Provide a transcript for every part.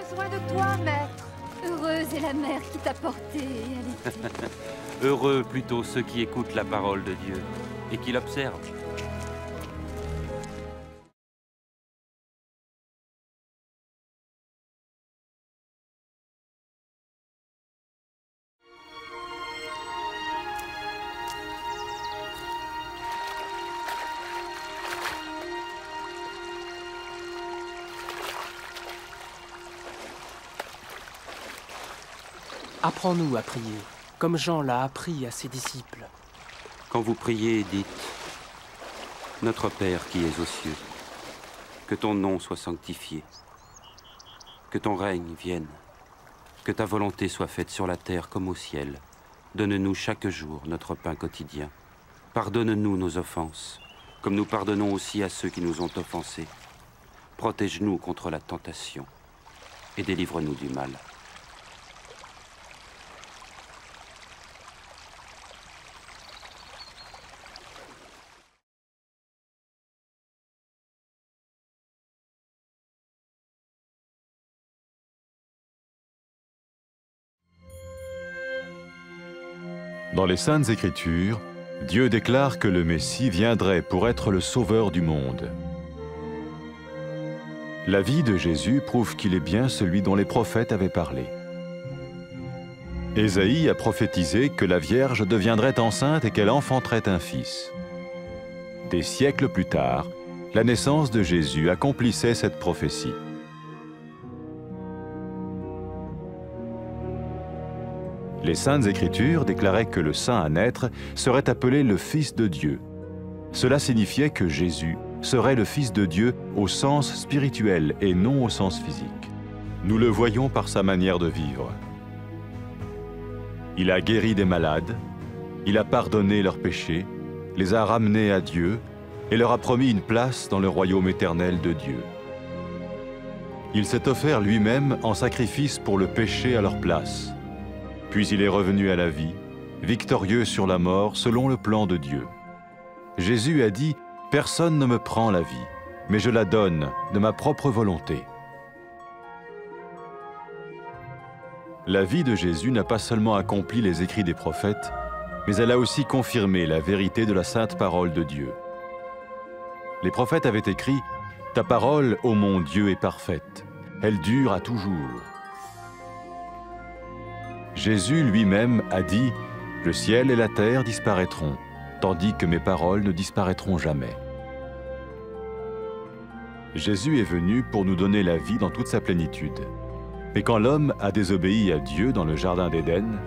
besoin de toi, maître. Heureuse est la mère qui t'a porté et allaitée. Heureux plutôt ceux qui écoutent la parole de Dieu et qui l'observent. Apprends-nous à prier, comme Jean l'a appris à ses disciples. Quand vous priez, dites « Notre Père qui es aux cieux, que ton nom soit sanctifié, que ton règne vienne, que ta volonté soit faite sur la terre comme au ciel. Donne-nous chaque jour notre pain quotidien. Pardonne-nous nos offenses, comme nous pardonnons aussi à ceux qui nous ont offensés. Protège-nous contre la tentation et délivre-nous du mal. » Dans les Saintes Écritures, Dieu déclare que le Messie viendrait pour être le sauveur du monde. La vie de Jésus prouve qu'il est bien celui dont les prophètes avaient parlé. Ésaïe a prophétisé que la Vierge deviendrait enceinte et qu'elle enfanterait un fils. Des siècles plus tard, la naissance de Jésus accomplissait cette prophétie. Les Saintes Écritures déclaraient que le saint à naître serait appelé le Fils de Dieu. Cela signifiait que Jésus serait le Fils de Dieu au sens spirituel et non au sens physique. Nous le voyons par sa manière de vivre. Il a guéri des malades, il a pardonné leurs péchés, les a ramenés à Dieu et leur a promis une place dans le royaume éternel de Dieu. Il s'est offert lui-même en sacrifice pour le péché à leur place. Puis il est revenu à la vie, victorieux sur la mort selon le plan de Dieu. Jésus a dit « Personne ne me prend la vie, mais je la donne de ma propre volonté. » La vie de Jésus n'a pas seulement accompli les écrits des prophètes, mais elle a aussi confirmé la vérité de la sainte parole de Dieu. Les prophètes avaient écrit « Ta parole, ô mon Dieu, est parfaite, elle dure à toujours. » Jésus lui-même a dit « Le ciel et la terre disparaîtront, tandis que mes paroles ne disparaîtront jamais. » Jésus est venu pour nous donner la vie dans toute sa plénitude. Mais quand l'homme a désobéi à Dieu dans le jardin d'Éden,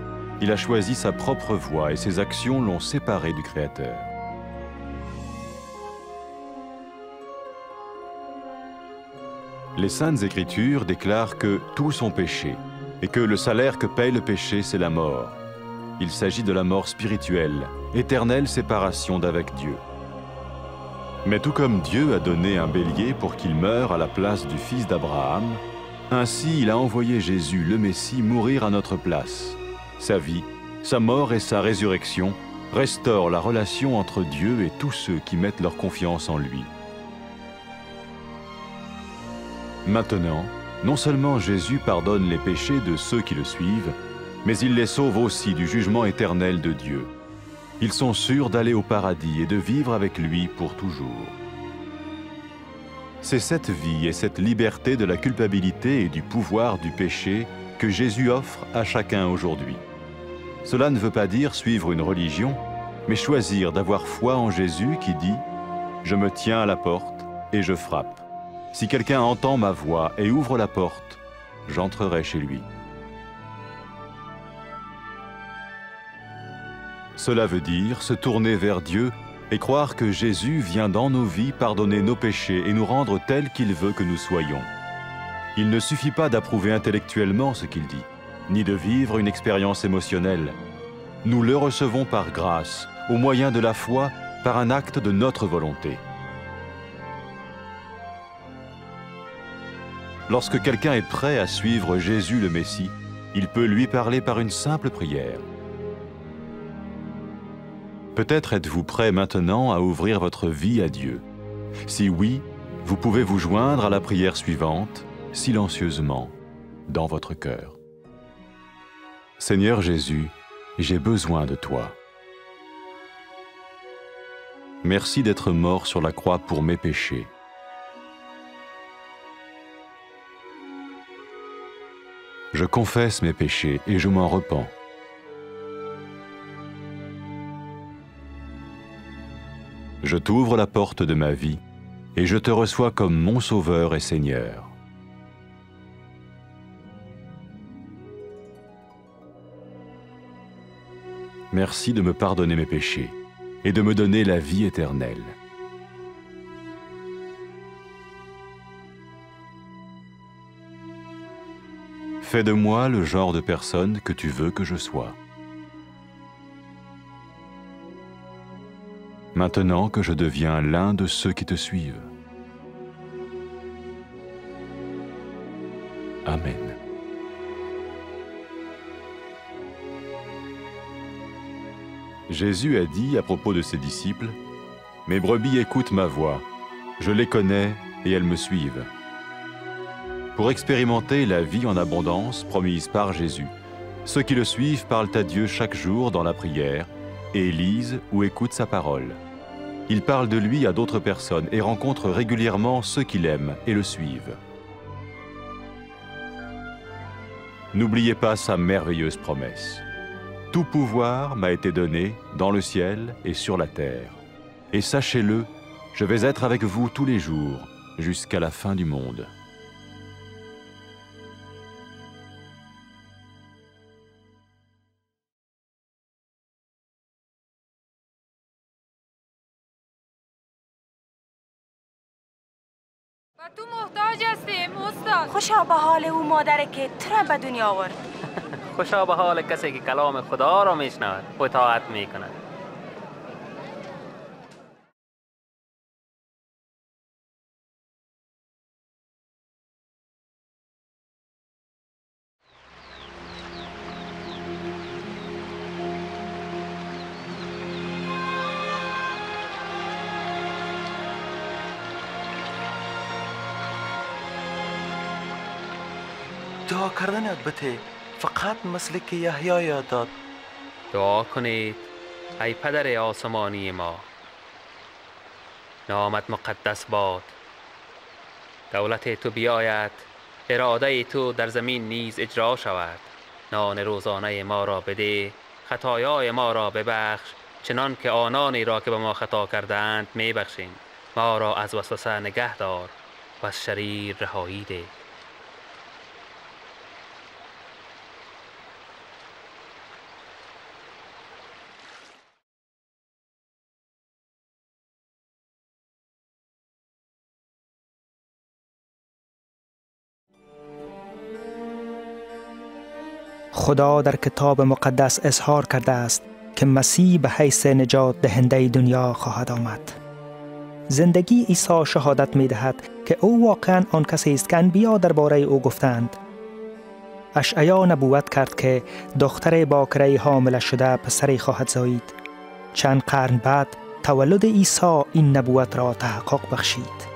il a choisi sa propre voie et ses actions l'ont séparé du Créateur. Les Saintes Écritures déclarent que tous ont péché et que le salaire que paye le péché, c'est la mort. Il s'agit de la mort spirituelle, éternelle séparation d'avec Dieu. Mais tout comme Dieu a donné un bélier pour qu'il meure à la place du fils d'Abraham, ainsi il a envoyé Jésus, le Messie, mourir à notre place. Sa vie, sa mort et sa résurrection restaurent la relation entre Dieu et tous ceux qui mettent leur confiance en lui. Maintenant, non seulement Jésus pardonne les péchés de ceux qui le suivent, mais il les sauve aussi du jugement éternel de Dieu. Ils sont sûrs d'aller au paradis et de vivre avec lui pour toujours. C'est cette vie et cette liberté de la culpabilité et du pouvoir du péché que Jésus offre à chacun aujourd'hui. Cela ne veut pas dire suivre une religion, mais choisir d'avoir foi en Jésus qui dit « Je me tiens à la porte et je frappe. Si quelqu'un entend ma voix et ouvre la porte, j'entrerai chez lui. » Cela veut dire se tourner vers Dieu et croire que Jésus vient dans nos vies pardonner nos péchés et nous rendre tels qu'il veut que nous soyons. Il ne suffit pas d'approuver intellectuellement ce qu'il dit, ni de vivre une expérience émotionnelle. Nous le recevons par grâce, au moyen de la foi, par un acte de notre volonté. Lorsque quelqu'un est prêt à suivre Jésus le Messie, il peut lui parler par une simple prière. Peut-être êtes-vous prêt maintenant à ouvrir votre vie à Dieu. Si oui, vous pouvez vous joindre à la prière suivante, silencieusement. dans votre cœur. Seigneur Jésus, j'ai besoin de toi. Merci d'être mort sur la croix pour mes péchés. Je confesse mes péchés et je m'en repens. Je t'ouvre la porte de ma vie et je te reçois comme mon Sauveur et Seigneur. Merci de me pardonner mes péchés et de me donner la vie éternelle. Fais de moi le genre de personne que tu veux que je sois. Maintenant que je deviens l'un de ceux qui te suivent. Amen. Jésus a dit à propos de ses disciples, « Mes brebis écoutent ma voix, je les connais et elles me suivent. » Pour expérimenter la vie en abondance promise par Jésus, ceux qui le suivent parlent à Dieu chaque jour dans la prière et lisent ou écoutent sa parole. Ils parlent de lui à d'autres personnes et rencontrent régulièrement ceux qui l'aiment et le suivent. N'oubliez pas sa merveilleuse promesse. Tout pouvoir m'a été donné dans le ciel et sur la terre. Et sachez-le, je vais être avec vous tous les jours, jusqu'à la fin du monde. تو محتاج هستیم استاد. خوشا به حال او مادر که تو را به دنیا آورد. خوشا به حال کسی که کلام خدا را میشنود و اطاعت میکند. دعا کردن البته فقط مثل که یحیی یاد داد. دعا کنید ای پدر آسمانی ما، نامت مقدس باد، دولت تو بیاید، اراده تو در زمین نیز اجرا شود. نان روزانه ما را بده، خطایای ما را ببخش چنان که آنانی را که به ما خطا کردند میبخشیم. ما را از وسوسه نگه دار و از شریر رهایی ده. خدا در کتاب مقدس اظهار کرده است که مسیح به حیث نجات دهنده دنیا خواهد آمد. زندگی عیسی شهادت می دهد که او واقعاً آن کسی است که انبیا درباره او گفتند. اشعیا نبوت کرد که دختر باکره حامله شده پسری خواهد زایید. چند قرن بعد تولد عیسی این نبوت را تحقق بخشید.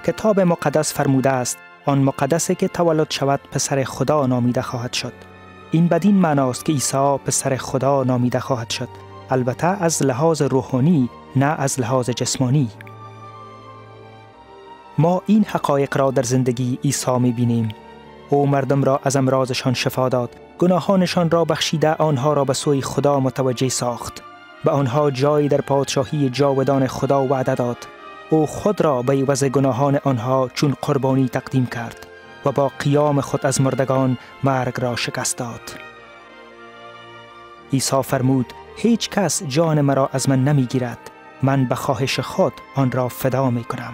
کتاب مقدس فرموده است آن مقدسی که تولد شود پسر خدا نامیده خواهد شد. این بدین معناست که عیسی پسر خدا نامیده خواهد شد، البته از لحاظ روحانی نه از لحاظ جسمانی. ما این حقایق را در زندگی عیسی می‌بینیم. او مردم را از امراضشان شفا داد، گناهانشان را بخشیده آنها را به سوی خدا متوجه ساخت. به آنها جایی در پادشاهی جاودان خدا وعده داد. او خود را به عوض گناهان آنها چون قربانی تقدیم کرد و با قیام خود از مردگان مرگ را شکست داد. عیسی فرمود هیچ کس جان مرا از من نمی گیرد، من به خواهش خود آن را فدا می کنم.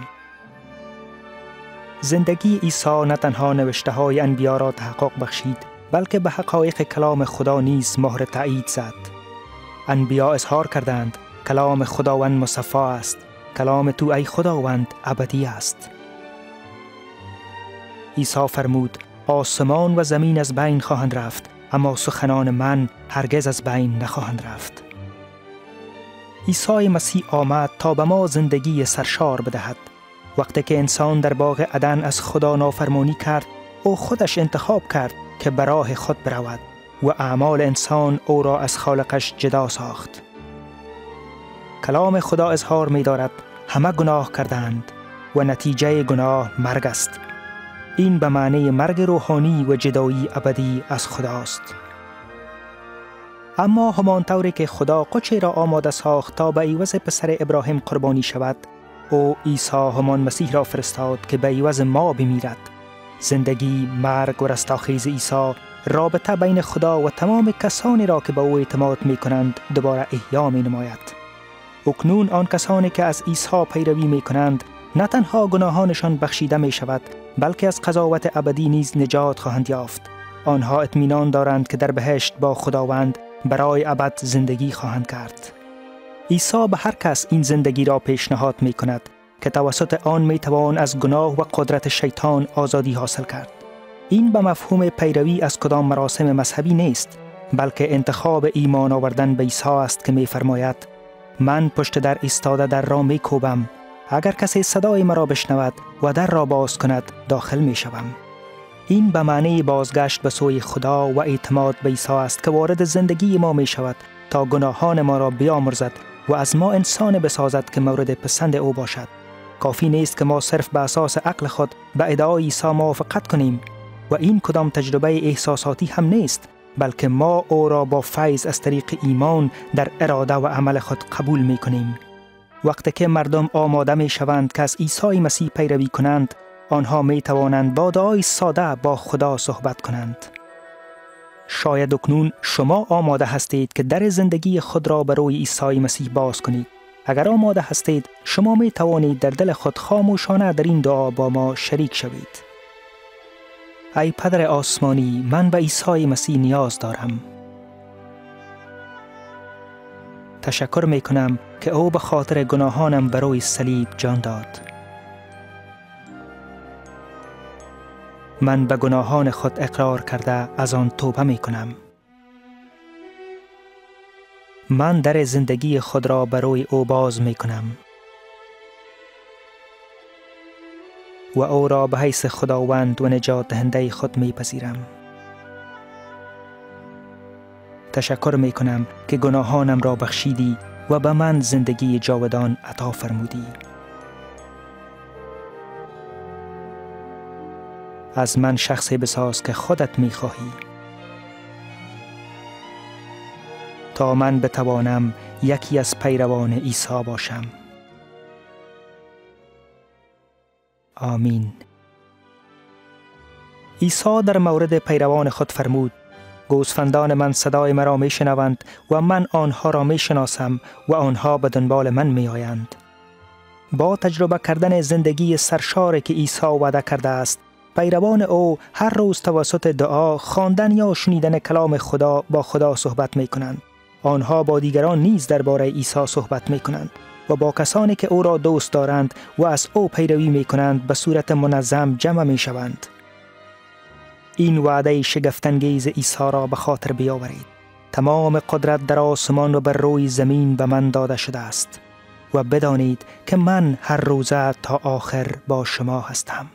زندگی عیسی نه تنها نوشته های انبیا را تحقق بخشید، بلکه به حقایق کلام خدا نیز مهر تایید زد. انبیا اظهار کردند کلام خداوند مصفا است، کلام تو ای خداوند ابدی است. عیسی فرمود آسمان و زمین از بین خواهند رفت، اما سخنان من هرگز از بین نخواهند رفت. عیسی مسیح آمد تا به ما زندگی سرشار بدهد. وقتی که انسان در باغ عدن از خدا نافرمانی کرد، او خودش انتخاب کرد که به راه خود برود و اعمال انسان او را از خالقش جدا ساخت. کلام خدا اظهار می دارد همه گناه کردند و نتیجه گناه مرگ است. این به معنی مرگ روحانی و جدایی ابدی از خداست. اما همانطوری که خدا قدسی را آماده ساخت تا به عوض پسر ابراهیم قربانی شود، او عیسی همان مسیح را فرستاد که به عوض ما بمیرد. زندگی، مرگ و رستاخیز عیسی رابطه بین خدا و تمام کسانی را که به او اعتماد می کنند دوباره احیا می نماید. اکنون آن کسانی که از عیسی پیروی می کنند نه تنها گناهانشان بخشیده می شود، بلکه از قضاوت ابدی نیز نجات خواهند یافت. آنها اطمینان دارند که در بهشت با خداوند برای ابد زندگی خواهند کرد. عیسی به هر کس این زندگی را پیشنهاد می کند که توسط آن می توان از گناه و قدرت شیطان آزادی حاصل کرد. این به مفهوم پیروی از کدام مراسم مذهبی نیست، بلکه انتخاب ایمان آوردن به عیسی است که می فرماید: من پشت در ایستاده در را می کوبم، اگر کسی صدای مرا بشنود و در را باز کند داخل می شوم. این به معنی بازگشت به سوی خدا و اعتماد به عیسی است که وارد زندگی ما می شود تا گناهان ما را بیامرزد و از ما انسان بسازد که مورد پسند او باشد. کافی نیست که ما صرف به اساس عقل خود به ادعای عیسی موافقت کنیم و این کدام تجربه احساساتی هم نیست، بلکه ما او را با فیض از طریق ایمان در اراده و عمل خود قبول می کنیم. وقتی که مردم آماده می شوند که از عیسی مسیح پیروی کنند، آنها می توانند با دعای ساده با خدا صحبت کنند. شاید اکنون شما آماده هستید که در زندگی خود را برای عیسی مسیح باز کنید. اگر آماده هستید، شما می توانید در دل خود خاموشانه در این دعا با ما شریک شوید. ای پدر آسمانی، من به عیسی مسیح نیاز دارم. تشکر می کنم که او به خاطر گناهانم برای صلیب جان داد. من به گناهان خود اقرار کرده از آن توبه می کنم. من در زندگی خود را برای او باز می کنم و او را به حیث خداوند و نجات دهنده خود می پذیرم. تشکر می کنم که گناهانم را بخشیدی و به من زندگی جاودان عطا فرمودی. از من شخصی بساز که خودت می خواهی، تا من بتوانم یکی از پیروان عیسی باشم. آمین. عیسی در مورد پیروان خود فرمود: گوسفندان من صدای مرا می شنوند و من آنها را می شناسم و آنها به دنبال من می آیند. با تجربه کردن زندگی سرشاری که عیسی وعده کرده است، پیروان او هر روز توسط دعا، خواندن یا شنیدن کلام خدا با خدا صحبت می کنند. آنها با دیگران نیز درباره عیسی صحبت می کنند و با کسانی که او را دوست دارند و از او پیروی می کنند به صورت منظم جمع می شوند. این وعده شگفت‌انگیز عیسی را به خاطر بیاورید: تمام قدرت در آسمان و بر روی زمین به من داده شده است و بدانید که من هر روزه تا آخر با شما هستم.